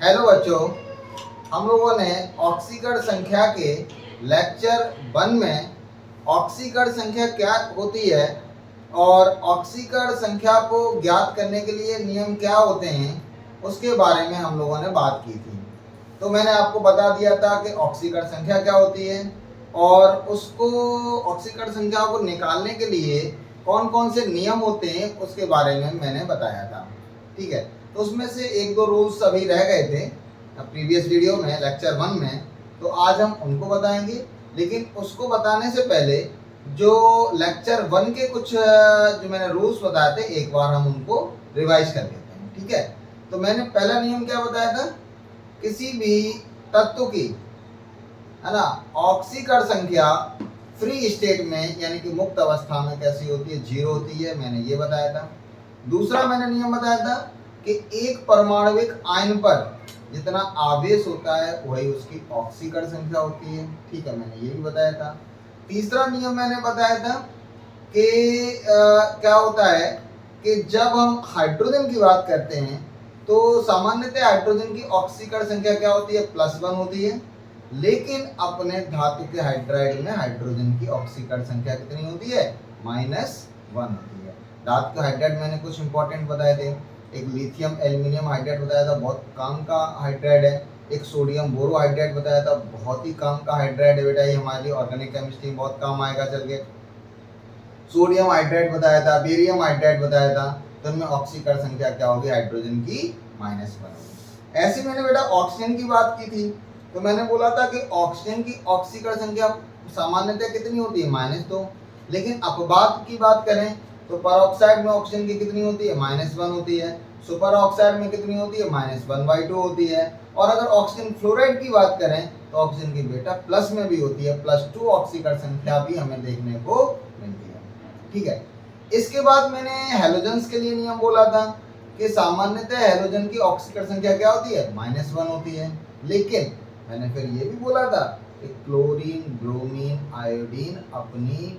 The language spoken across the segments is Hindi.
हेलो बच्चों, हम लोगों ने ऑक्सीकरण संख्या के लेक्चर 1 में ऑक्सीकरण संख्या क्या होती है और ऑक्सीकरण संख्या को ज्ञात करने के लिए नियम क्या होते हैं उसके बारे में हम लोगों ने बात की थी। तो मैंने आपको बता दिया था कि ऑक्सीकरण संख्या क्या होती है और उसको ऑक्सीकरण संख्या को निकालने के लिए कौन कौन से नियम होते हैं उसके बारे में मैंने बताया था। ठीक है, तो उसमें से एक दो रूल्स अभी रह गए थे प्रीवियस वीडियो में लेक्चर 1 में, तो आज हम उनको बताएंगे। लेकिन उसको बताने से पहले जो लेक्चर 1 के कुछ जो मैंने रूल्स बताए थे एक बार हम उनको रिवाइज कर लेते हैं। ठीक है, तो मैंने पहला नियम क्या बताया था, किसी भी तत्व की, है ना, ऑक्सीकरण संख्या फ्री स्टेट में यानी कि मुक्त अवस्था में कैसी होती है, 0 होती है, मैंने ये बताया था। दूसरा मैंने नियम बताया था कि एक परमाणविक आयन पर जितना आवेश होता है वही उसकी ऑक्सीकरण संख्या होती है। ठीक है, मैंने ये भी बताया था। तीसरा नियम मैंने बताया था कि क्या होता है कि जब हम हाइड्रोजन की बात करते हैं तो सामान्यतः हाइड्रोजन की ऑक्सीकरण संख्या क्या होती है, +1 होती है। लेकिन अपने धातु के हाइड्राइड में हाइड्रोजन की ऑक्सीकरण संख्या कितनी होती है, -1 होती है। धातु के हाइड्राइड मैंने कुछ इंपॉर्टेंट बताए थे। एक लिथियम एल्यूमिनियम हाइड्राइड बताया था, बहुत काम का हाइड्राइड है। एक सोडियम बोरो हाइड्राइड बताया था, बहुत ही काम का हाइड्राइड है बेटा, ये हमारी ऑर्गेनिक केमिस्ट्री में बहुत काम आएगा चल के। सोडियम हाइड्राइड बताया था, बेरियम हाइड्राइड बताया था, तो इनमें ऑक्सीकरण संख्या क्या होगी, हाइड्रोजन की -1 होगी। ऐसे मैंने बेटा ऑक्सीजन की बात की थी, तो मैंने बोला था कि ऑक्सीजन की ऑक्सीकरण संख्या सामान्यतः कितनी होती है, -2। लेकिन अपवाद की बात करें तो परऑक्साइड में ऑक्सीजन की कितनी होती है, -1 होती है। सुपर ऑक्साइड में कितनी होती है, -1/2 होती है। और अगर ऑक्सीजन फ्लोराइड की बात करें तो ऑक्सीजन की बेटा प्लस में भी होती है, +2 ऑक्सीकरण संख्या भी हमें देखने को मिलती है। ठीक है, इसके बाद मैंने हैलोजेंस के लिए नियम बोला था कि सामान्यतः हैलोजन की ऑक्सीकरण संख्या क्या होती है, -1 होती है। लेकिन मैंने फिर ये भी बोला था कि क्लोरीन, ब्रोमीन, आयोडीन अपनी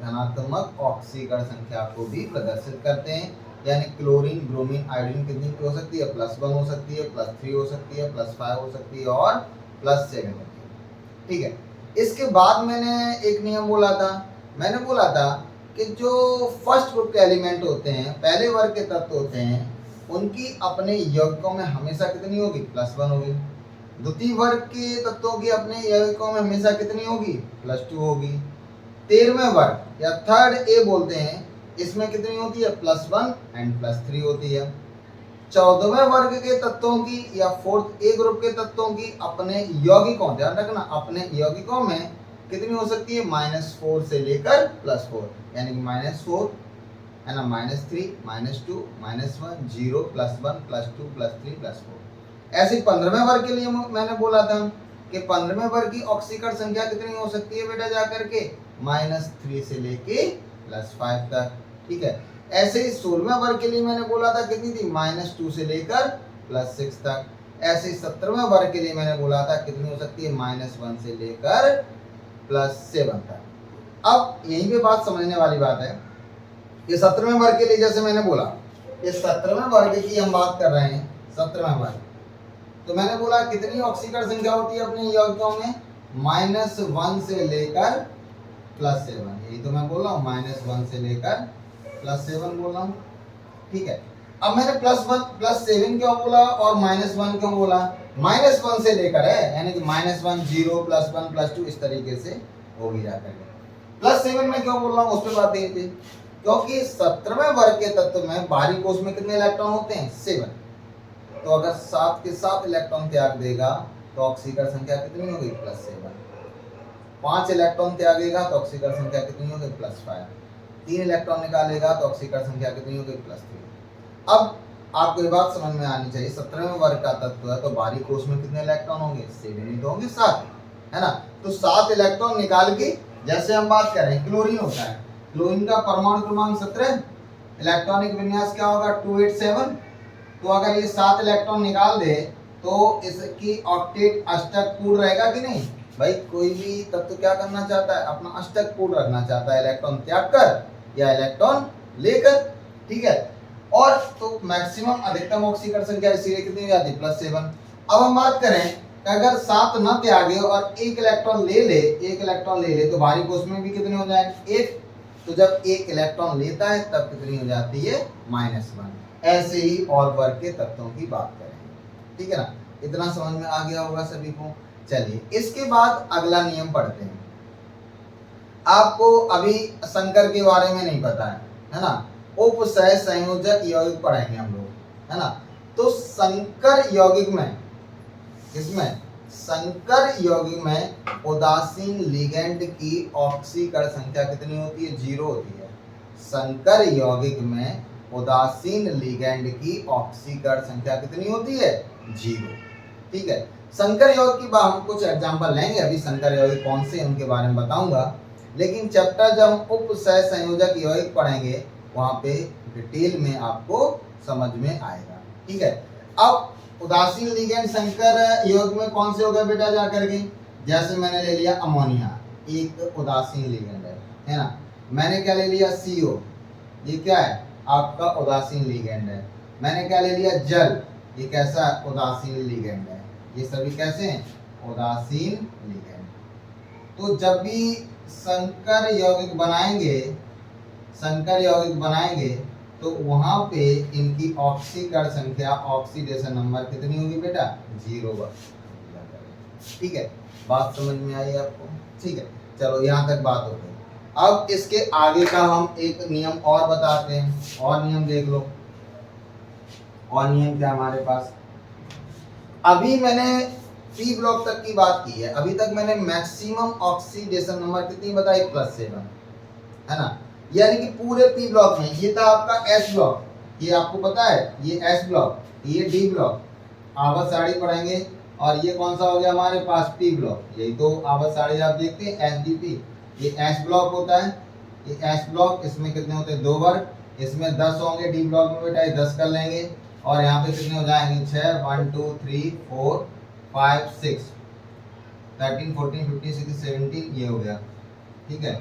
धनात्मक ऑक्सीकरण संख्या को भी प्रदर्शित करते हैं। यानी क्लोरीन, ब्रोमीन, आयोडीन कितनी हो सकती है, +1 हो सकती है, +3 हो सकती है, +5 हो सकती है और +7 होती है। ठीक है, इसके बाद मैंने एक नियम बोला था, मैंने बोला था कि जो फर्स्ट ग्रुप के एलिमेंट होते हैं, पहले वर्ग के तत्व होते हैं, उनकी अपने यौगिकों में हमेशा कितनी होगी, +1 होगी। द्वितीय वर्ग के तत्वों की अपने यौगिकों में हमेशा कितनी होगी, +2 होगी। 13वें वर्ग या थर्ड ए बोलते हैं, इसमें कितनी होती है, +1 एंड +3 होती है। 14वें वर्ग के तत्वों की या फोर्थ ए ग्रुप के तत्वों की अपने यौगिकों, ध्यान रखना, अपने यौगिकों में कितनी हो सकती है, -4 से लेकर +4, यानी कि -4 है ना, -3, -2, -1, 0, +1, +2, +3, +4। ऐसे 15वें वर्ग के लिए मैंने बोला था कि 15वें वर्ग की ऑक्सीकरण संख्या कितनी हो सकती है बेटा, जाकर के -3 से लेके +5 तक। ठीक है, ऐसे ही 16वें वर्ग के लिए मैंने बोला था कितनी थी, -2 से लेकर +6 तक। ऐसे ही 17वें वर्ग के लिए मैंने बोला था कितनी हो सकती है, -1 से लेकर +7 तक। अब यहीं पे बात समझने वाली बात है कि 17वें वर्ग के लिए जैसे मैंने बोला, ये 17वें वर्ग की हम बात कर रहे हैं, 17वें वर्ग, तो मैंने बोला कितनी ऑक्सीकरण संख्या होती है अपने यौगिकों में, -1 से लेकर +7, यही तो मैं बोल रहा हूँ, -1 से लेकर +7 बोल रहा हूँ। ठीक है, अब मैंने +1 +7 क्यों बोला और -1 क्यों बोला, -1 से लेकर है, यानी कि -1, 0, +1, +2 इस तरीके से होगी जाकर के। +7 में क्यों बोल रहा हूँ उस पर बात देखते हैं, क्योंकि 17वें वर्ग के तत्व में बाहरी कोश में कितने इलेक्ट्रॉन होते हैं, 7। तो अगर 7 के 7 इलेक्ट्रॉन त्याग देगा तो ऑक्सीकरण संख्या कितनी होगी, +7। 5 इलेक्ट्रॉन त्यागेगा तो ऑक्सीकरण संख्या कितनी होगी, +5। 3 इलेक्ट्रॉन निकालेगा तो ऑक्सीकरण संख्या कितनी होगी, +3। अब आपको ये बात समझ में आनी चाहिए, 17वें वर्ग का तत्व है तो बाहरी कोश में कितने इलेक्ट्रॉन होंगे, 7 ही तो होंगे, 7, है ना। तो 7 इलेक्ट्रॉन निकाल के, जैसे हम बात करें क्लोरीन होता है, क्लोरीन का परमाणु क्रमांक 17, इलेक्ट्रॉनिक विन्यास क्या होगा, 287। तो अगर ये 7 इलेक्ट्रॉन निकाल दे तो इसकी ऑक्टेट अष्टक पूर्ण रहेगा कि नहीं। भाई कोई भी तत्व क्या करना चाहता है, अपना अष्टक पूर्ण रखना चाहता है, इलेक्ट्रॉन त्याग कर या इलेक्ट्रॉन लेकर। ठीक है, और तो मैक्सिमम अधिकतम ऑक्सीकरण संख्या इसीलिए कितनी हो जाती है, +7। अब हम बात करें कि अगर 7 न त्यागे और एक इलेक्ट्रॉन ले ले तो भारी कोष में भी कितने हो जाएंगे? 1। तो जब एक इलेक्ट्रॉन लेता है तब कितनी हो जाती है? -1। ऐसे ही और वर्ग के तत्वों की बात करेंगे, ठीक है ना। इतना समझ में आ गया होगा सभी को। चलिए इसके बाद अगला नियम पढ़ते हैं। आपको अभी संकर के बारे में नहीं पता है ना। उपसय संयोजक यौगिक पढ़ेंगे हम लोग, है ना। तो संकर यौगिक में, इसमें संकर यौगिक में उदासीन लिगेंड की ऑक्सीकरण संख्या कितनी होती है? 0 होती है। संकर यौगिक में उदासीन लिगेंड की ऑक्सीकरण संख्या कितनी होती है? 0। ठीक है। संकर यौगिक की बात हम कुछ एग्जांपल लेंगे, अभी संकर यौगिक कौन से उनके बारे में बताऊंगा, लेकिन चैप्टर जब हम उपसय संयोजक यौगिक पढ़ेंगे वहां पे डिटेल में आपको समझ में आएगा, ठीक है। अब उदासीन लिगेंड संकर यौगिक में कौन से हो गए बेटा जा करके? जैसे मैंने ले लिया अमोनिया, एक उदासीन लिगेंड है ना। मैंने क्या ले लिया? CO, ये क्या है? आपका उदासीन लिगेंड है। मैंने क्या ले लिया? जल, ये कैसा? उदासीन लिगेंड है। ये सभी कैसे हैं? उदासीन लिगेंड। तो जब भी संकर यौगिक बनाएंगे तो वहां पे इनकी ऑक्सीकरण संख्या, ऑक्सीडेशन नंबर कितनी होगी बेटा? 0। ठीक है, बात समझ में आई आपको? ठीक है, चलो यहाँ तक बात हो गई। अब इसके आगे का हम एक नियम और बताते हैं, और नियम देख लो। और नियम क्या हमारे पास? अभी मैंने पी ब्लॉक तक की बात की है, अभी तक मैंने मैक्सिमम ऑक्सीडेशन नंबर कितनी बताई? +7, है ना। यानी कि पूरे पी ब्लॉक में ये था आपका एस ब्लॉक, ये आपको पता है, ये एस ब्लॉक, ये डी ब्लॉक, आवर्त सारणी पढ़ेंगे। और ये कौन सा हो गया हमारे पास? P block. यही तो आवर्त सारणी आप देखते हैं, SDP। ये एस ब्लॉक होता है, ये एस ब्लॉक, इसमें कितने होते हैं? 2 वर्ग, इसमें 10 होंगे। डी ब्लॉक में बेटा 10 कर लेंगे, और यहाँ पे कितने हो जाएंगे? 6, 1 2 3 4 5 6 13 14 15 16 17, ये हो गया, ठीक है।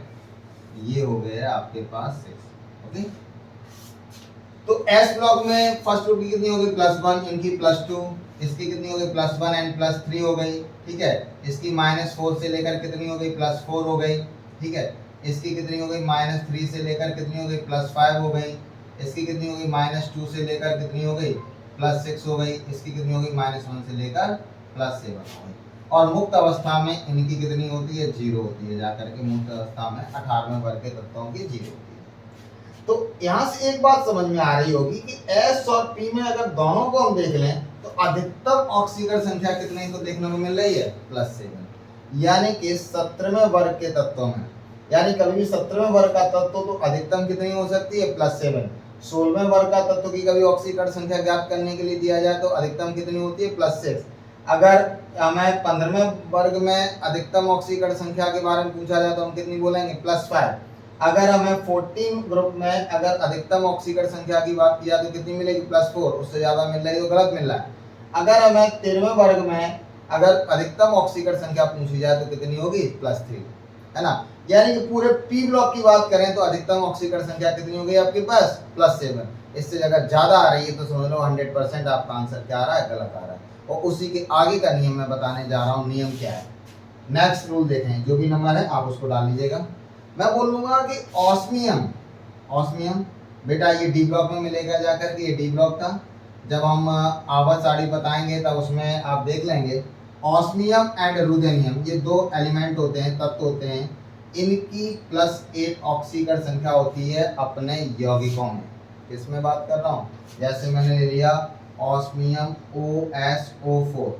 ये हो गया आपके पास 6, ओके। तो एस ब्लॉक में फर्स्ट ग्रुप की कितनी हो गई? +1, इनकी +2, इसकी कितनी हो गई? +1 एंड +3 हो गई, ठीक है। इसकी -4 से लेकर कितनी हो गई? +4 हो गई, ठीक है। इसकी कितनी हो गई? -3 से लेकर कितनी हो गई? +5 हो गई। इसकी कितनी हो गई? -2 से लेकर कितनी हो गई? +6 हो गई। इसकी कितनी हो गई? -1 से लेकर +7 हो गई। और मुक्त अवस्था में इनकी कितनी होती है? 0 होती है। जाकर के मुक्त अवस्था में 18वें वर्ग के तत्वों की 0 होती है। तो यहाँ से एक बात समझ में आ रही होगी कि S और P में अगर दोनों को हम देख लें तो अधिकतम ऑक्सीकरण संख्या कितने को देखने को मिल रही है? +7। यानी कि 17वें वर्ग के तत्वों में, यानी कभी भी 17वें वर्ग का तत्व तो अधिकतम कितनी हो सकती है? +7। 16वें वर्ग का तत्व की कभी ऑक्सीकरण संख्या ज्ञात करने के लिए दिया जाए तो अधिकतम कितनी होती है? +6। अगर हमें 15वें वर्ग में अधिकतम ऑक्सीकरण संख्या के बारे में पूछा जाए तो हम कितनी बोलेंगे? +5। अगर हमें 14 ग्रुप में अगर अधिकतम ऑक्सीकरण संख्या की बात की जाए तो कितनी मिलेगी? +4। उससे ज्यादा मिल रही है तो गलत मिल रहा है। अगर हमें 13वें वर्ग में अगर अधिकतम ऑक्सीकरण संख्या पूछी जाए तो कितनी होगी? +3, है ना। यानी कि पूरे पी ब्लॉक की बात करें तो अधिकतम ऑक्सीकरण संख्या कितनी हो गई आपके पास? +7। इससे अगर ज्यादा आ रही है तो समझ लो 100% आपका आंसर क्या आ रहा है? गलत आ रहा है। और उसी के आगे का नियम मैं बताने जा रहा हूँ। नियम क्या है? नेक्स्ट रूल देखें, जो भी नंबर है आप उसको डाल लीजिएगा। मैं बोलूंगा कि ऑस्मियम बेटा ये डी ब्लॉक में मिलेगा जाकर के, ये डी ब्लॉक था। जब हम आवर्त सारणी बताएंगे तब उसमें आप देख लेंगे। ऑस्मियम एंड रुथेनियम ये 2 एलिमेंट होते हैं, तत्व होते हैं। इनकी +8 ऑक्सीकरण संख्या होती है अपने यौगिकों में। किसमें बात कर रहा हूँ? जैसे मैंने ले लिया ऑस्मियम OSO4,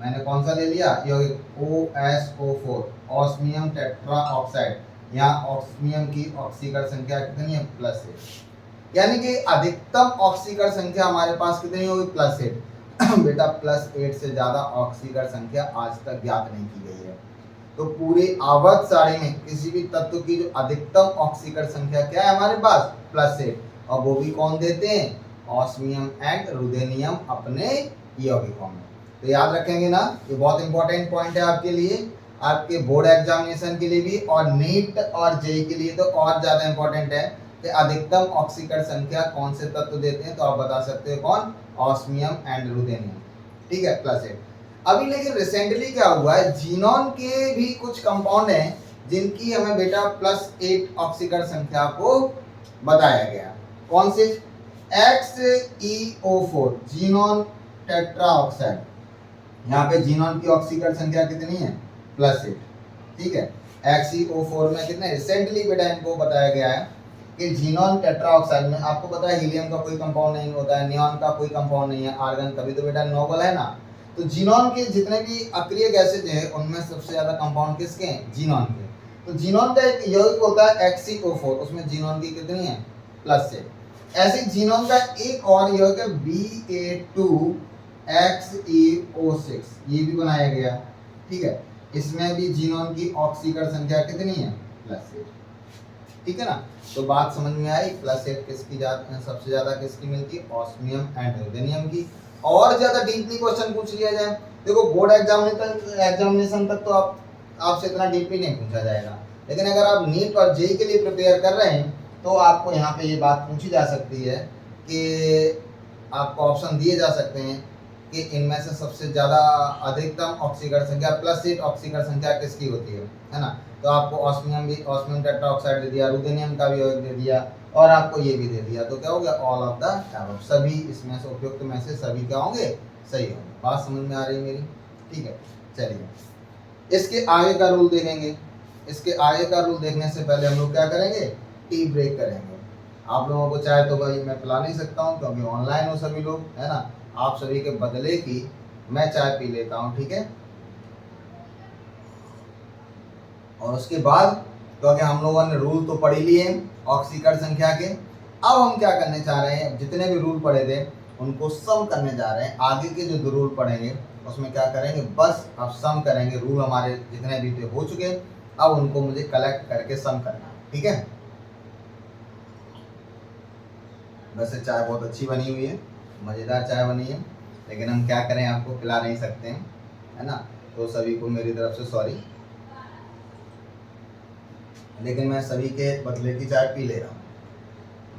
मैंने कौन सा ले लिया? यौगिक OSO4, ऑस्मियम टेट्रा ऑक्साइड। यहाँ ऑस्मियम की ऑक्सीकरण संख्या कितनी है? +8। यानी कि अधिकतम ऑक्सीकरण संख्या हमारे पास कितनी होगी? +8। बेटा +8 से ज्यादा ऑक्सीकरण संख्या आज तक ज्ञात नहीं की गई है। तो पूरे आवर्त सारणी में किसी भी तत्व की जो अधिकतम ऑक्सीकरण संख्या क्या है हमारे पास? +8। और वो भी कौन देते हैं? ऑस्मियम एंड रुथेनियम अपने यौगिकों में। तो याद रखेंगे ना, ये बहुत इंपॉर्टेंट पॉइंट है आपके लिए, आपके बोर्ड एग्जामिनेशन के लिए भी, और नीट और जेई के लिए तो और ज्यादा इंपॉर्टेंट है कि अधिकतम ऑक्सीकरण संख्या कौन से तत्व देते हैं। तो आप बता सकते हो कौन? Osmium and ruthenium. ठीक है, +8। अभी लेकिन रिसेंटली क्या हुआ है, जीनोन के भी कुछ कंपाउंड हैं जिनकी हमें बेटा +8 ऑक्सीकरण संख्या को बताया गया। कौन से? XeO4 xenon tetroxide. यहाँ पे जीनोन की ऑक्सीकरण संख्या कितनी है? +8। ठीक है, XeO4 में कितने रिसेंटली बेटा इनको बताया गया है कि जीनोन टेट्राऑक्साइड में आपको पता है हीलियम का कोई कंपाउंड नहीं होता है, नियॉन का कोई कंपाउंड नहीं है, आर्गन तभी तो बेटा नोबल है ना। तो जीनोन के जितने भी अक्रिय गैसेज हैं उनमें सबसे ज्यादा कंपाउंड किसके हैं? जीनोन के। तो जीनोन का एक यौगिक होता है XeO4, उसमें जीनोन की कितनी है? +8। ऐसे जीनोन का एक और यौगिक है Ba2XeO6, ये भी बनाया गया। ठीक है, इसमें भी जीनोन की ऑक्सीकरण संख्या कितनी है? +8। ठीक है ना। तो बात समझ में आई, +8 किसकी सबसे ज्यादा किसकी मिलती है? ऑस्मियम एंड रुथेनियम की। और ज्यादा डीपली क्वेश्चन पूछ लिया जाए, देखो बोर्ड एग्जामिनेशन तक तो आपसे इतना डीपली नहीं पूछा जाएगा, लेकिन अगर आप नीट और जेईई के लिए प्रिपेयर कर रहे हैं तो आपको यहाँ पे ये बात पूछी जा सकती है कि आपको ऑप्शन दिए जा सकते हैं कि इनमें से सबसे ज़्यादा अधिकतम ऑक्सीकरण संख्या +8 ऑक्सीकरण संख्या किसकी होती है ना। तो आपको ऑस्मियम टेट्राऑक्साइड दे दिया, रुथेनियम का भी यौगिक दे दिया और आपको ये भी दे दिया, तो क्या हो गया? ऑल ऑफ द अबव, सभी इसमें से उपयुक्त में से सभी क्या होंगे? सही होंगे। बात समझ में आ रही है मेरी? ठीक है, चलिए इसके आगे का रूल देखेंगे। इसके आगे का रूल देखने से पहले हम लोग क्या करेंगे? टी ब्रेक करेंगे। आप लोगों को चाहे तो भाई मैं पिला नहीं सकता हूँ क्योंकि ऑनलाइन हो सभी लोग, है ना। आप सभी के बदले की मैं चाय पी लेता हूँ, ठीक है। और उसके बाद क्योंकि हम लोगों ने रूल तो पढ़ लिए ऑक्सीकरण संख्या के, अब हम क्या करने चाह रहे हैं? जितने भी रूल पढ़े थे उनको सम करने जा रहे हैं। आगे के जो रूल पढ़ेंगे उसमें क्या करेंगे? बस अब सम करेंगे। रूल हमारे जितने भी थे हो चुके, अब उनको मुझे कलेक्ट करके सम करना, ठीक है। वैसे चाय बहुत अच्छी बनी हुई है, मज़ेदार चाय बनी है, लेकिन हम क्या करें, आपको पिला नहीं सकते हैं, है ना। तो सभी को मेरी तरफ से सॉरी, लेकिन मैं सभी के बदले की चाय पी ले रहा हूँ,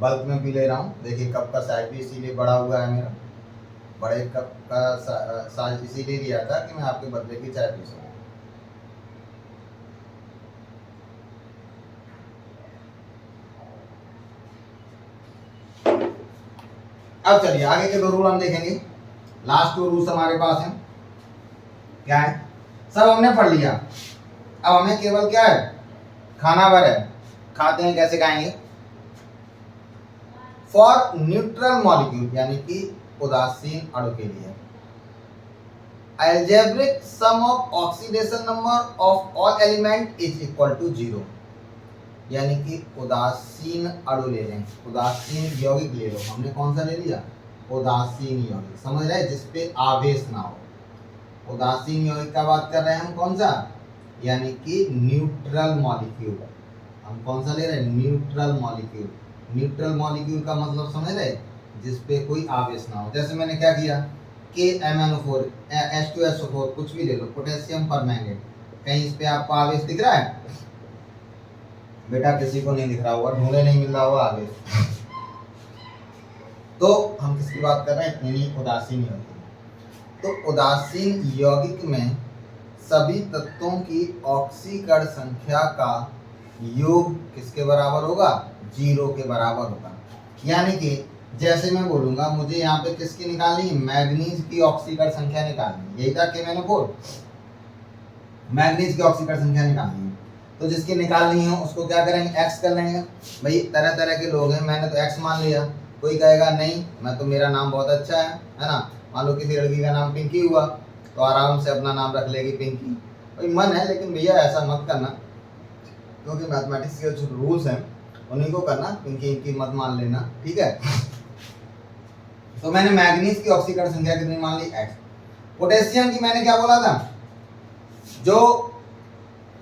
बल्क में पी ले रहा हूँ। देखिए कप का साइज भी इसीलिए बड़ा हुआ है मेरा, बड़े कप का साइज इसीलिए लिया था कि मैं आपके बदले की चाय पी सकूँ। अब चलिए आगे के दो रूल हम देखेंगे। लास्ट 2 रूल्स हमारे पास हैं। क्या है? सब हमने पढ़ लिया, अब हमें केवल क्या है? खाना भर है। खाते हैं कैसे खाएंगे? फॉर न्यूट्रल मॉलिक्यूल यानी कि उदासीन अणु के लिए algebraic sum of oxidation number of all element is equal to 0। यानी कि उदासीन अणु ले लें, उदासीन यौगिक ले लो। हमने कौन सा ले लिया? उदासीन यौगिक, समझ रहे हैं, जिसपे आवेश ना हो। उदासीन यौगिक का बात कर रहे हैं हम, कौन सा? यानी कि न्यूट्रल मॉलिक्यूल। हम कौन सा ले रहे हैं? Neutral molecule. न्यूट्रल मॉलिक्यूल का मतलब समझ रहे, जिसपे कोई आवेश ना हो। जैसे मैंने क्या किया, KMnO4 H2SO4 कुछ भी ले लो, पोटेशियम परमैंगनेट, कहीं इस पे आपको आवेश दिख रहा है? बेटा किसी को नहीं दिख रहा होगा, ढूंढे नहीं मिल रहा होगा आवेश। तो हम किसकी बात कर रहे हैं? इन्हीं उदासीन यौगिक। तो उदासीन यौगिक में सभी तत्वों की ऑक्सीकरण संख्या का योग किसके बराबर होगा? 0 के बराबर होगा। यानी कि जैसे मैं बोलूंगा मुझे यहाँ पे किसकी निकालनी है? मैग्नीज की ऑक्सीकरण संख्या निकालनी है, यही था कि मैंने बोल मैग्नीज की ऑक्सीकरण संख्या निकालनी है। तो जिसकी निकालनी हो उसको क्या करेंगे? x कर लेंगे। भाई तरह तरह के लोग हैं, मैंने तो x मान लिया। कोई कहेगा नहीं, मैं तो मेरा नाम बहुत अच्छा है ना। मान लो किसी लड़की का नाम पिंकी हुआ तो आराम से अपना नाम रख लेगी पिंकी। भाई मन है, लेकिन भैया ऐसा मत करना, क्योंकि मैथमेटिक्स के जो रूल्स हैं उन्हीं को करना, पिंकी इनकी मत मान लेना, ठीक है। तो मैंने मैग्नीज की ऑक्सीकरण संख्या कितनी मान ली? x। पोटेशियम की मैंने क्या बोला था? जो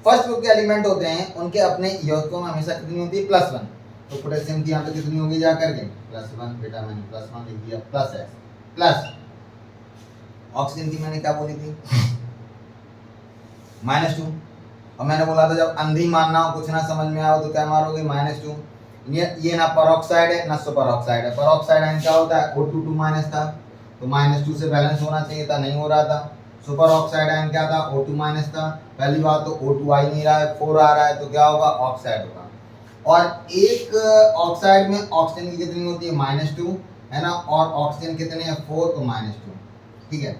फर्स्ट ग्रुप के एलिमेंट होते हैं उनके अपने यौगिकों में हमेशा कितनी होती है? +1। तो पोटेशियम की यहाँ पे कितनी होगी जा करके? +1। बेटा मैंने +1 लिख दिया, +x प्लस ऑक्सीजन की मैंने क्या बोली थी? -2। और मैंने बोला था जब अंधी मानना हो, कुछ ना समझ में आओ तो क्या मारोगे? -2। ये ना परऑक्साइड है ना सुपर ऑक्साइड है। परऑक्साइड आयन क्या होता है? O2 2- था, तो -2 से बैलेंस होना चाहिए था, नहीं हो रहा था। सुपर ऑक्साइड आयन क्या था, O2 माइनस था। पहली बात तो O2 आ ही नहीं रहा है, 4 आ रहा है, तो क्या होगा, ऑक्साइड होगा। और एक ऑक्साइड में ऑक्सीजन की कितनी होती है, -2, है ना, और ऑक्सीजन कितने हैं, 4, तो -2, ठीक है।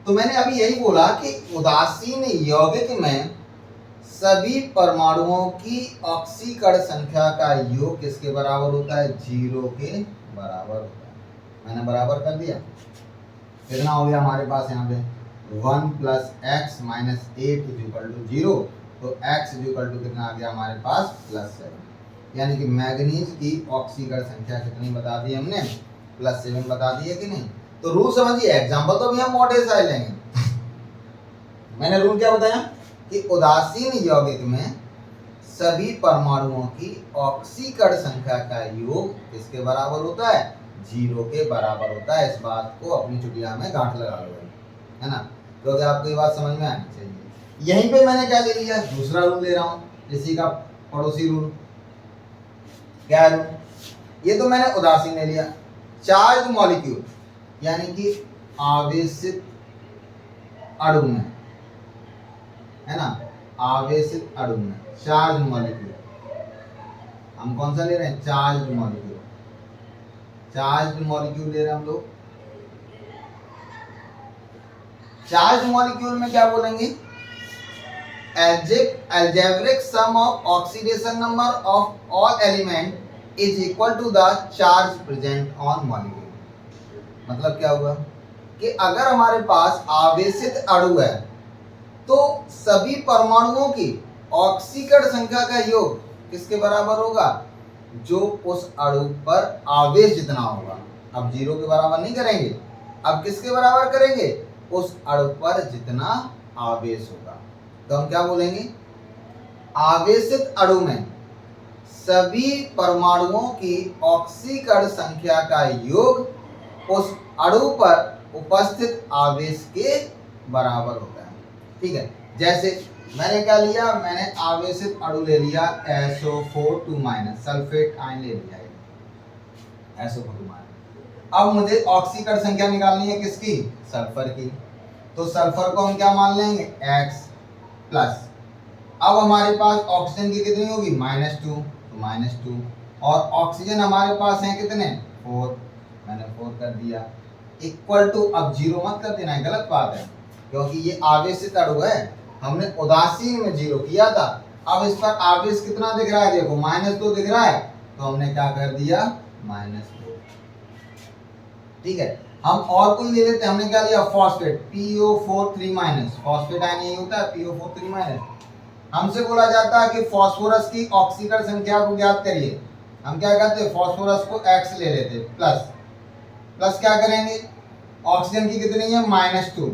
तो मैंने अभी यही बोला कि उदासीन यौगिक में सभी परमाणुओं की ऑक्सीकरण संख्या का योग किसके बराबर होता है, 0 के बराबर होता है। मैंने बराबर कर दिया, कितना हो गया हमारे पास यहाँ पे 1 + x - 8 = 0, तो x = कितना आ गया हमारे पास +7, यानी कि मैग्नीज की ऑक्सीकरण संख्या कितनी बता दी हमने, +7 बता दी है कि नहीं। तो रूल समझिए, एग्जाम्पल तो भी हम मोटे से लेंगे। मैंने रूल क्या बताया कि उदासीन यौगिक में सभी परमाणुओं की ऑक्सीकरण संख्या का योग किसके बराबर होता है, 0 के बराबर होता है। इस बात को अपनी चुटिया में गांठ लगा लो, है ना, क्योंकि आपको ये बात समझ में आनी चाहिए। यहीं पे मैंने क्या ले लिया, दूसरा रूल ले रहा हूँ, इसी का पड़ोसी रूल। क्या रूल, ये तो मैंने उदासीन ले लिया। चार्ज मॉलिक्यूल यानी कि आवेशित अणु में, है ना, आवेशित अणु में चार्ज मॉलिक्यूल, हम कौन सा ले रहे हैं, चार्ज मॉलिक्यूल। चार्ज मॉलिक्यूल ले रहे हैं हम लोग। चार्ज मॉलिक्यूल में क्या बोलेंगे, algebraic sum of oxidation number of all element is equal to the charge present on molecule। मतलब क्या हुआ कि अगर हमारे पास आवेशित अणु है तो सभी परमाणुओं की ऑक्सीकरण संख्या का योग किसके बराबर होगा, जो उस अणु पर आवेश जितना होगा। अब 0 के बराबर नहीं करेंगे, अब किसके बराबर करेंगे, उस अणु पर जितना आवेश होगा। तो हम क्या बोलेंगे, आवेशित अणु में सभी परमाणुओं की ऑक्सीकरण संख्या का योग उस अणु पर उपस्थित आवेश के बराबर होता है, ठीक है। जैसे मैंने क्या लिया, मैंने आवेशित अणु ले लिया SO4 सल्फेट आयन ले लिया है, SO4। अब मुझे ऑक्सीकरण संख्या निकालनी है किसकी, सल्फर की। तो सल्फर को हम क्या मान लेंगे, X प्लस। अब हमारे पास ऑक्सीजन की कितनी होगी, -2, तो -2, और ऑक्सीजन हमारे पास है कितने, 4, मैंने 4 कर दिया, इक्वल टू, अब 0 मत कर देना है, गलत बात है, क्योंकि ये आवेशित अणु है, हमने उदासीन में 0 किया था। अब इस पर आवेश कितना दिख रहा है, देखो -2 दिख रहा है, तो हमने क्या कर दिया, -2, ठीक है। हम और कोई ले लेते हैं, हमने क्या लिया, फॉस्फेट, PO4 3-, फॉस्फेट आयन यही होता है, PO4 3-। हमसे बोला जाता है कि फास्फोरस की ऑक्सीकरण संख्या को ज्ञात करिए। हम क्या करते हैं, फास्फोरस को X ले लेते, प्लस क्या करेंगे, ऑक्सीजन की कितनी है, -2,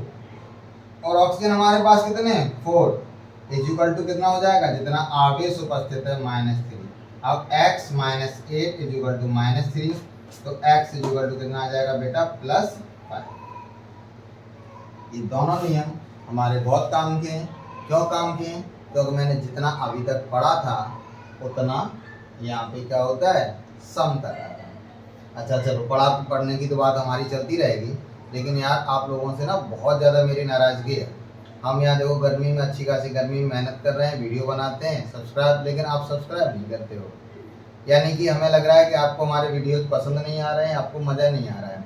और ऑक्सीजन हमारे पास कितने हैं, 4, इक्वल टू कितना हो जाएगा, जितना आवेश उपस्थित है, -3। अब x - 8 इक्वल टू -3, तो x इक्वल टू कितना आ जाएगा बेटा, +5। ये दोनों नियम हमारे बहुत काम के हैं। क्यों काम के हैं, क्योंकि मैंने जितना अभी तक पढ़ा था उतना यहाँ पे क्या होता है, सम कर रहा था। अच्छा चलो, पढ़ने की तो बात हमारी चलती रहेगी, लेकिन यार आप लोगों से ना बहुत ज़्यादा मेरी नाराज़गी है। हम यहाँ देखो गर्मी में, अच्छी खासी गर्मी में मेहनत कर रहे हैं, वीडियो बनाते हैं, सब्सक्राइब, लेकिन आप सब्सक्राइब नहीं करते हो। यानी कि हमें लग रहा है कि आपको हमारे वीडियोस पसंद नहीं आ रहे हैं, आपको मज़ा नहीं आ रहा है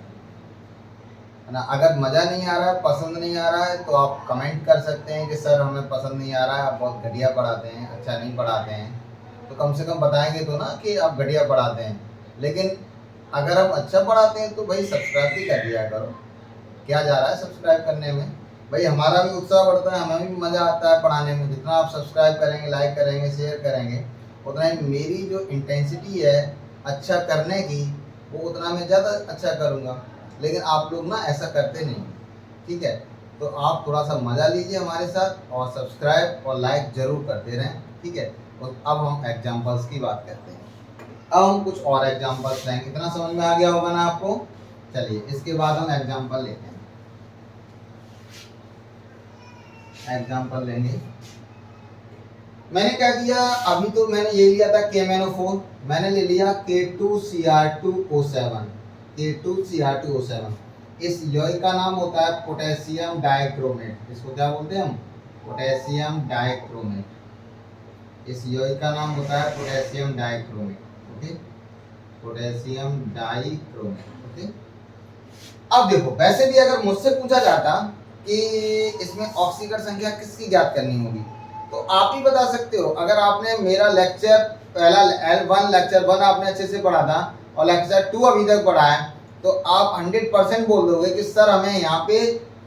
ना। अगर मज़ा नहीं आ रहा है, पसंद नहीं आ रहा है, तो आप कमेंट कर सकते हैं कि सर हमें पसंद नहीं आ रहा है, आप बहुत घटिया पढ़ाते हैं, अच्छा नहीं पढ़ाते हैं। तो कम से कम बताएंगे तो ना कि आप घटिया पढ़ाते हैं। लेकिन अगर हम अच्छा पढ़ाते हैं तो भाई सब्सक्राइब भी कर दिया करो। क्या जा रहा है सब्सक्राइब करने में, भाई हमारा भी उत्साह बढ़ता है, हमें भी मज़ा आता है पढ़ाने में। जितना आप सब्सक्राइब करेंगे, लाइक करेंगे, शेयर करेंगे, उतना ही मेरी जो इंटेंसिटी है अच्छा करने की, वो उतना मैं ज़्यादा अच्छा करूँगा। लेकिन आप लोग ना ऐसा करते नहीं, ठीक है। तो आप थोड़ा सा मज़ा लीजिए हमारे साथ, और सब्सक्राइब और लाइक ज़रूर करते रहें, ठीक है। और अब हम एग्जाम्पल्स की बात करते हैं। अब हम कुछ और एग्जाम्पल्स लेंगे। कितना समझ में आ गया होगा ना आपको। चलिए इसके बाद हम एग्जाम्पल लेते हैं। एग्जाम्पल लेंगे, मैंने क्या किया, अभी तो मैंने ये लिया था KMnO4, मैंने ले लिया K2Cr2O7, K2Cr2O7। इस यौगिक का नाम होता है पोटेशियम डाइक्रोमेट। इसको क्या बोलते हैं हम? Potassium dichromate. इस यौगिक का नाम होता है potassium dichromate. Okay, potassium dichromate. Okay, अब देखो, वैसे भी अगर मुझसे पूछा जाता कि इसमें ऑक्सीकरण संख्या किसकी ज्ञात करनी होगी, तो आप ही बता सकते हो। अगर आपने मेरा लेक्चर पहला L1 लेक्चर 1 आपने अच्छे से पढ़ा था और लेक्चर 2 अभी तक पढ़ा है, तो आप 100% बोल दोगे कि सर हमें यहाँ पे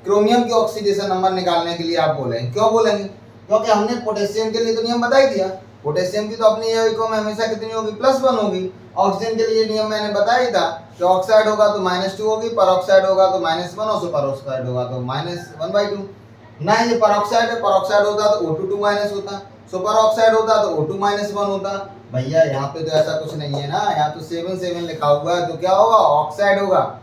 क्रोमियम की ऑक्सीडेशन नंबर निकालने के लिए आप बोलेंगे। क्यों बोलेंगे? क्योंकि हमने पोटेशियम के लिए तो नियम बता ही दिया। पोटेशियम की तो अपनी यौगिकों में हमेशा कितनी होगी? +1 होगी। ऑक्सीजन के लिए नियम मैंने बताया ही था कि ऑक्साइड होगा तो -2 होगी, परऑक्साइड होगा तो -1 और सुपर ऑक्साइड होगा तो -1/2। ना ये परऑक्साइड है, परऑक्साइड होता तो O2 माइनस होता, सुपर ऑक्साइड होता तो O2 -1 होता। भैया यहाँ पे तो ऐसा कुछ नहीं है ना, यहाँ तो 7 लिखा हुआ है, तो क्या होगा? ऑक्साइड होगा।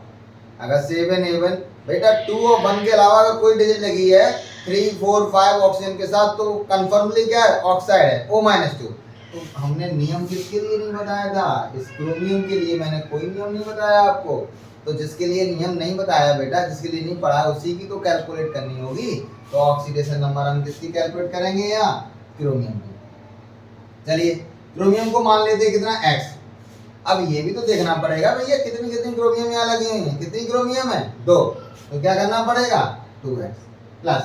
अगर 7 बेटा 2 और 1 के अलावा अगर कोई डिजिट लगी है 3 4 5 ऑक्सीजन के साथ, तो कंफर्मली क्या है? ऑक्साइड है, O-2। तो हमने नियम किसके लिए नहीं बताया था? इस क्रोमियम के लिए मैंने कोई नियम नहीं बताया आपको। तो जिसके लिए नियम नहीं बताया बेटा, जिसके लिए नहीं पढ़ा, उसी की तो कैलकुलेट करनी होगी। तो ऑक्सीडेशन नंबर हम किसकी कैलकुलेट करेंगे? यहाँ क्रोमियम की। चलिए, क्रोमियम को मान लेते हैं कितना? X। अब ये भी तो देखना पड़ेगा भैया कितनी कितनी क्रोमियम यहाँ लगी हुई है। कितनी क्रोमियम है? 2। तो क्या करना पड़ेगा? 2x plus.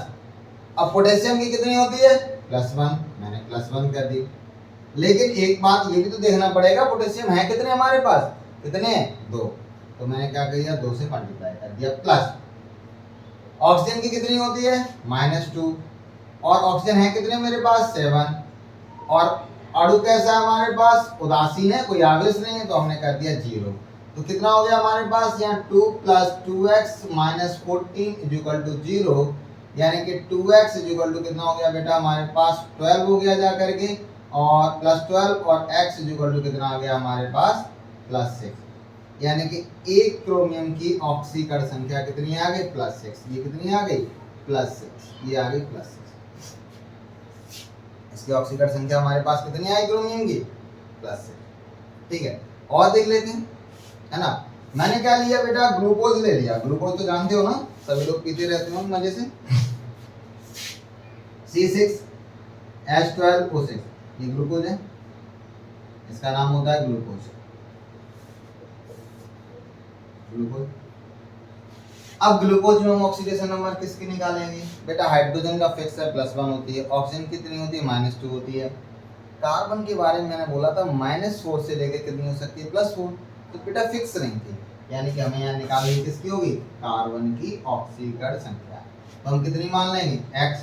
अब पोटेशियम की कितनी होती है? +1। मैंने +1 कर दी। लेकिन एक बात ये भी तो देखना पड़ेगा, पोटेशियम है कितने हमारे पास? कितने? 2। तो मैंने क्या किया? 2 से मल्टीप्लाई कर दिया प्लस। ऑक्सीजन की कितनी होती है? -2। और ऑक्सीजन है कितने मेरे पास? 7। और अणु कैसा है हमारे पास? उदासीन है, कोई आवेश नहीं है, तो हमने कर दिया 0। तो कितना हो गया हमारे पास? यहाँ 2 + 2x - 14 = 0। यानी कि 2x = कितना हो गया बेटा हमारे पास? 12 हो गया जा करके, और +12 और x = कितना आ गया हमारे पास? +6। यानी कि एक क्रोमियम की ऑक्सीकरण संख्या कितनी आ गई? +6। ये कितनी आ गई? +6। ये आ गई +6। इसकी ऑक्सीकरण संख्या हमारे पास कितनी आई क्रोमियम की? +6। ठीक है, और देख लेते हैं, है ना। मैंने क्या लिया बेटा? ग्लूकोज ले लिया। ग्लूकोज तो जानते हो ना, सभी लोग पीते रहते हो मजे से। C6H12O6 ये ग्लूकोज है, इसका नाम होता है ग्लूकोज। अब ग्लूकोज में हम ऑक्सीडेशन नंबर किसकी निकालेंगे बेटा? हाइड्रोजन का फिक्स है, +1 होती है। ऑक्सीजन कितनी होती है? -2 होती है। कार्बन के बारे में मैंने बोला था -4 से लेकर कितनी हो सकती है? +4। तो बेटा फिक्स नहीं थी, यानी कि हमें यहाँ निकालनी किसकी होगी? कार्बन की ऑक्सीकरण संख्या। तो हम कितनी मान लेंगे? x।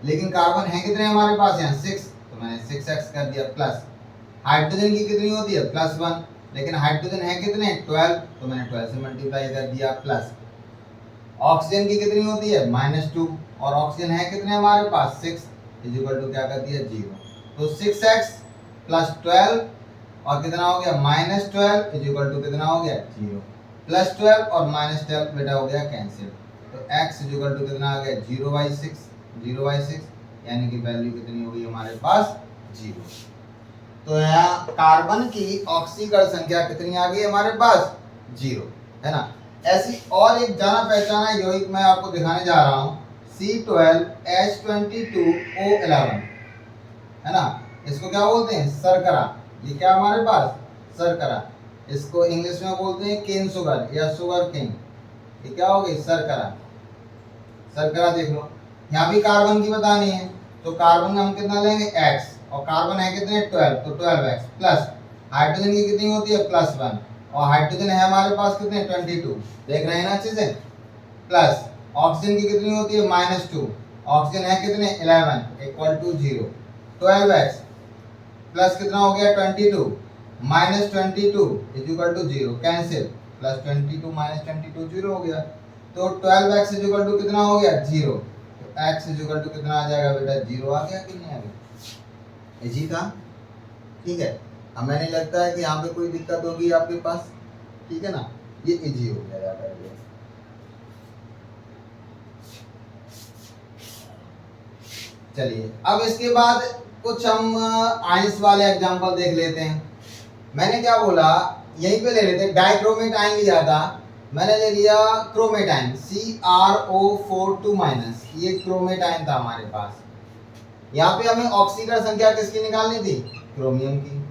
लेकिन कार्बन है कितने हमारे पास? यहाँ 6, तो मैंने 6x कर दिया प्लस। हाइड्रोजन की कितनी होती है? +1। लेकिन हाइड्रोजन है कितने? 12, तो मैंने 12 से मल्टीप्लाई कर दिया प्लस। ऑक्सीजन की कितनी होती है? -2, और ऑक्सीजन है कितने हमारे पास? 6 = क्या कर दिया? 0। तो 6x + 12 और कितना हो गया? -12 = कितना हो गया? 0। +12 और -12 बेटा हो गया कैंसिल। तो x = कितना आ गया? 0/6। 0/6 यानी कि वैल्यू कितनी होगी हमारे पास? 0। तो यहाँ कार्बन की ऑक्सीकरण संख्या कितनी आ गई हमारे पास? 0, है ना। ऐसी और एक जाना पहचाना यौगिक मैं आपको दिखाने जा रहा हूँ, C12H22O11, है ना। इसको क्या बोलते हैं? शर्करा। ये क्या हमारे पास? शर्करा। इसको इंग्लिश में बोलते हैं केन शुगर या शुगर केन। ये क्या हो गई? शर्करा। शर्करा देख लो, यहाँ भी कार्बन की बतानी है, तो कार्बन हम कितना लेंगे? x, और कार्बन है कितने? 12, तो 12x प्लस। हाइड्रोजन की कितनी होती है? +1, और हाइड्रोजन है हमारे पास कितने? 22। देख रहे हैं ना अच्छे से। प्लस ऑक्सीजन की कितनी होती है? -2, ऑक्सीजन है कितने? 11 = 0। 12x प्लस कितना हो गया? 22 -22 = 0, कैंसिल। +22 -22 0 हो गया। तो 12x = कितना हो गया? 0। तो x = कितना आ जाएगा बेटा? 0 आ गया कि नहीं आ गया? इजी था, ठीक है। हमें नहीं लगता है कि यहाँ पे कोई दिक्कत होगी आपके पास, ठीक है ना। ये इजी हो गया यार। चलिए, अब इसके बाद कुछ हम आइंस वाले एग्जांपल देख लेते हैं। मैंने क्या बोला, यहीं पे ले लेते हैं, डाइक्रोमेट आएंगे ज़्यादा, मैंने ले लिया क्रोमेटाइन CrO42-, ये क्रोमेटाइन था हमारे पास। यहाँ पे हमें ऑक्सीकरण संख्या किसकी निकालनी थी? क्रोमियम की।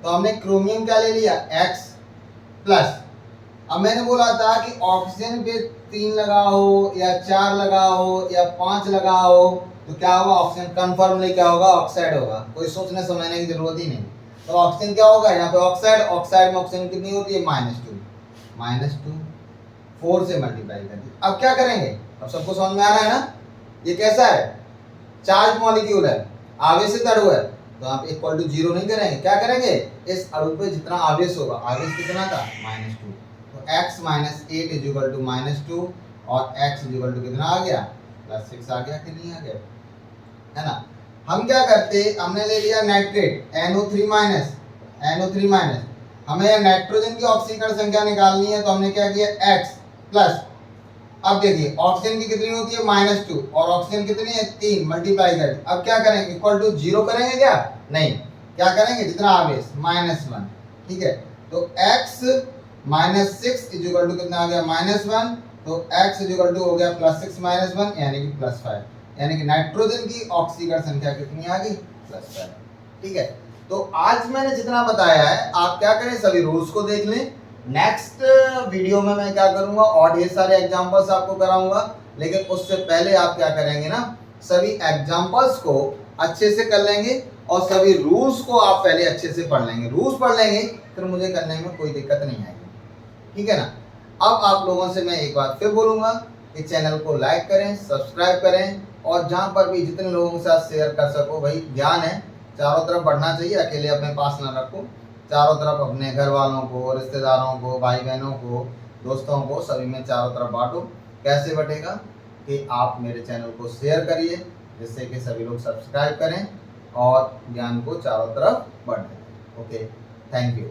तो हमने क्रोमियम क्या ले लिया? X plus. अब मैंने बोला था कि ऑक्सीजन पे 3 लगाओ या 4 लगाओ या 5 लगाओ तो क्या होगा? ऑक्सीजन कन्फर्मली क्या होगा? ऑक्साइड होगा। कोई सोचने समझने की जरूरत ही नहीं। तो ऑक्सीजन क्या होगा? यहाँ पे ऑक्साइड, ऑक्साइड में ऑक्सीजन कितनी होती है? -2 4 से मल्टीप्लाई कर दी। अब क्या करेंगे? अब सबको समझ में आ रहा है ना? ये कैसा है? चार्ज मॉलिक्यूल है, आवेशित अणु है, तो आप इक्वल टू 0 नहीं करेंगे। क्या करेंगे? इस अणु पे जितना आवेश होगा, आवेश कितना था? -2, तो x - 8 -2 और x कितना आ गया? +6 आ गया कि नहीं आ गया? है ना? हम क्या करते, हमने ले लिया नाइट्रेट NO3-, हमें नाइट्रोजन की ऑक्सीकरण संख्या निकालनी है, तो हमने क्या किया? x plus. अब देखिए ऑक्सीजन की कितनी होती है? -2 और ऑक्सीजन कितनी है? 3, मल्टीप्लाई कर। अब क्या करेंगे? इक्वल टू 0 करेंगे क्या? नहीं, क्या करेंगे? जितना आवेश -1, ठीक है। तो x -6 कितना आ गया? -1, तो x हो गया +6 - 1 यानी कि +5, यानी कि नाइट्रोजन की ऑक्सीकरण संख्या कितनी आ गई? +5, ठीक है। तो आज मैंने जितना बताया है, आप क्या करें? सभी रूल्स को देख लें। नेक्स्ट वीडियो में मैं क्या करूंगा? और ढेर सारे एग्जांपल्स आपको कराऊंगा, लेकिन उससे पहले आप क्या करेंगे ना, सभी एग्जांपल्स को अच्छे से कर लेंगे और सभी रूल्स को आप पहले अच्छे से पढ़ लेंगे। रूल्स पढ़ लेंगे फिर मुझे करने में कोई दिक्कत नहीं आएगी, ठीक है ना? अब आप लोगों से मैं एक बात फिर बोलूंगा कि चैनल को लाइक करें, सब्सक्राइब करें और जहां पर भी जितने लोगों के साथ शेयर कर सको। भाई ज्ञान है, चारों तरफ बढ़ना चाहिए, अकेले अपने पास ना रखो, चारों तरफ अपने घर वालों को, रिश्तेदारों को, भाई बहनों को, दोस्तों को, सभी में चारों तरफ बांटो। कैसे बटेगा? कि आप मेरे चैनल को शेयर करिए जिससे कि सभी लोग सब्सक्राइब करें और ज्ञान को चारों तरफ बढ़े। Okay, thank you.